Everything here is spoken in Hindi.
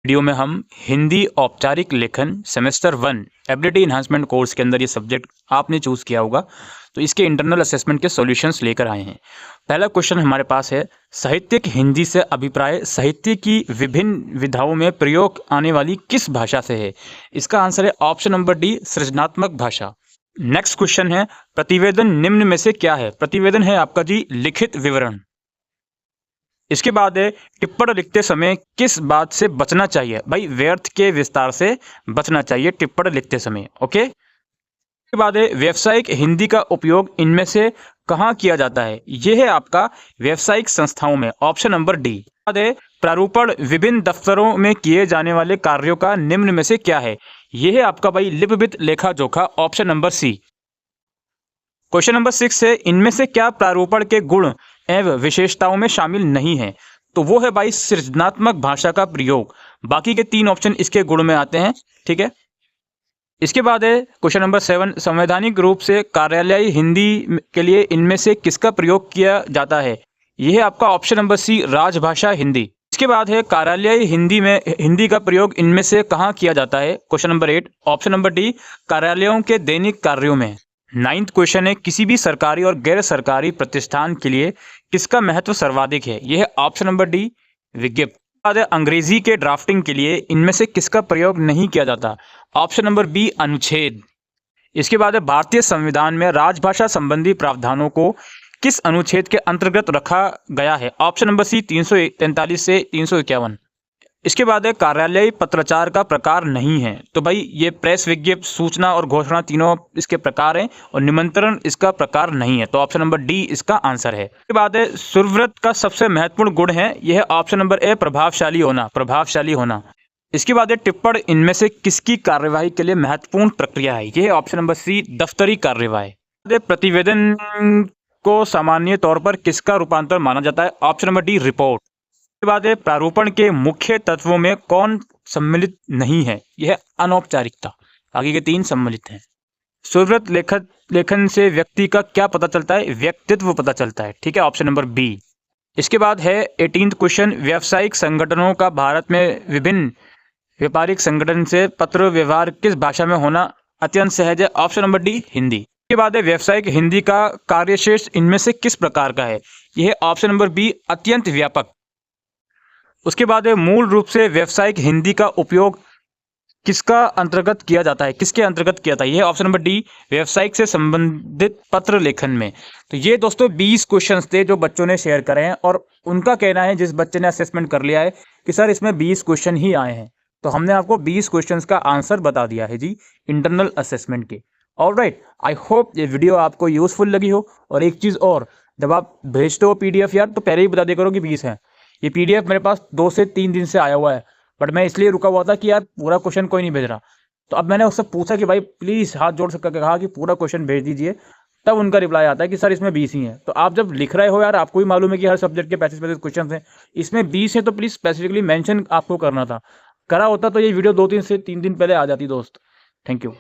वीडियो में हम हिंदी औपचारिक लेखन सेमेस्टर 1 एबिलिटी इन्हांसमेंट कोर्स के अंदर ये सब्जेक्ट आपने चूज़ किया होगा, तो इसके इंटरनल असेसमेंट के सॉल्यूशंस लेकर आए हैं। पहला क्वेश्चन हमारे पास है, साहित्यिक हिंदी से अभिप्राय साहित्य की विभिन्न विधाओं में प्रयोग आने वाली किस भाषा से है? इसका आंसर है ऑप्शन नंबर डी, सृजनात्मक भाषा। नेक्स्ट क्वेश्चन है, प्रतिवेदन निम्न में से क्या है? प्रतिवेदन है आपका जी लिखित विवरण। इसके बाद है, टिप्पण लिखते समय किस बात से बचना चाहिए? भाई व्यर्थ के विस्तार से बचना चाहिए टिप्पण लिखते समय। ओके। इसके बाद है, व्यावसायिक हिंदी का उपयोग इनमें से कहाँ किया जाता है? यह है आपका व्यावसायिक संस्थाओं में, ऑप्शन नंबर डी। बाद है, प्रारूपण विभिन्न दफ्तरों में किए जाने वाले कार्यों का निम्न में से क्या है? यह है आपका भाई लिपिबद्ध लेखा जोखा, option number C. Question number 6 है, इनमें से क्या प्रारूपण के गुण एवं विशेषताओं में शामिल नहीं है? तो वो है भाई सृजनात्मक भाषा का प्रयोग। बाकी के 3 ऑप्शन इसके गुण में आते हैं। ठीक है। इसके बाद है क्वेश्चन नंबर 7, संवैधानिक रूप से कार्यालयीय हिंदी के लिए इनमें से किसका प्रयोग किया जाता है? यह है आपका ऑप्शन नंबर सी, राजभाषा हिंदी। इसके बाद है, कार्यालयीय हिंदी में हिंदी का प्रयोग इनमें से कहाँ किया जाता है? Question number 8, option number D, कार्यालयों के दैनिक कार्यों में। 9th क्वेश्चन है, किसी भी सरकारी और गैर सरकारी प्रतिष्ठान के लिए किसका महत्व सर्वाधिक है? यह है ऑप्शन नंबर डी, विज्ञप्ति। बाद है, अंग्रेजी के ड्राफ्टिंग के लिए इनमें से किसका प्रयोग नहीं किया जाता? ऑप्शन नंबर बी, अनुच्छेद। इसके बाद है, भारतीय संविधान में राजभाषा संबंधी प्रावधानों को किस अनुच्छेद के अंतर्गत रखा गया है? ऑप्शन नंबर सी, 343 से 351। इसके बाद है, कार्यालयीय पत्राचार का प्रकार नहीं है। तो भाई ये प्रेस, विज्ञप्ति, सूचना और घोषणा तीनों इसके प्रकार हैं और निमंत्रण इसका प्रकार नहीं है। तो ऑप्शन नंबर डी इसका आंसर है। इसके बाद है, सुरव्रत का सबसे महत्वपूर्ण गुण है, यह है ऑप्शन नंबर ए, प्रभावशाली होना, प्रभावशाली होना। इसके बाद है, टिप्पण इनमें से किसकी कार्यवाही के लिए महत्वपूर्ण प्रक्रिया है? यह है ऑप्शन नंबर सी, दफ्तरी कार्यवाही। प्रतिवेदन को सामान्य तौर पर किसका रूपांतर माना जाता है? Option number D, report. इसके बाद है, प्रारूपण के मुख्य तत्वों में कौन सम्मिलित नहीं है? यह अनौपचारिकता। आगे के 3 सम्मिलित हैं। सुरव्रत लेखन से व्यक्ति का क्या पता चलता है? व्यक्तित्व पता चलता है। ठीक है, ऑप्शन नंबर बी। इसके बाद है 18th क्वेश्चन, व्यावसायिक संगठनों का भारत में विभिन्न व्यापारिक संगठन से पत्र व्यवहार किस भाषा में होना अत्यंत सहज है? Option number D, Hindi. इसके बाद है, व्यावसायिक हिंदी का कार्यशेष इनमें से किस प्रकार का है? यह है ऑप्शन नंबर बी, अत्यंत व्यापक। उसके बाद है, मूल रूप से व्यावसायिक हिंदी का उपयोग किसका अंतर्गत किया जाता है? किसके अंतर्गत किया जाता है? यह ऑप्शन नंबर डी, व्यावसायिक से संबंधित पत्र लेखन में। तो ये दोस्तों 20 क्वेश्चंस थे जो बच्चों ने शेयर करे हैं और उनका कहना है, जिस बच्चे ने असेसमेंट कर लिया है, कि सर इसमें 20 क्वेश्चन ही आए हैं। तो हमने आपको 20 क्वेश्चंस का आंसर बता दिया है जी इंटरनल असेसमेंट के। ऑलराइट, आई होप ये वीडियो आपको यूजफुल लगी हो। और एक चीज़ और, जब आप भेजते हो PDF यार, तो पहले ही बता दिया करो कि 20 हैं। ये PDF मेरे पास 2 से 3 दिन से आया हुआ है, बट मैं इसलिए रुका हुआ था कि यार पूरा क्वेश्चन कोई नहीं भेज रहा। तो अब मैंने उससे पूछा कि भाई प्लीज़ हाथ जोड़ सककर कहा कि पूरा क्वेश्चन भेज दीजिए, तब उनका रिप्लाई आता है कि सर इसमें 20 ही हैं। तो आप जब लिख रहे हो यार, आपको ही मालूम है कि हर सब्जेक्ट के 35 क्वेश्चन हैं, इसमें 20 हैं, तो प्लीज़ स्पेसिफिकली मेंशन आपको करना था। करा होता तो ये वीडियो 2 से 3 दिन पहले आ जाती दोस्त। Thank you.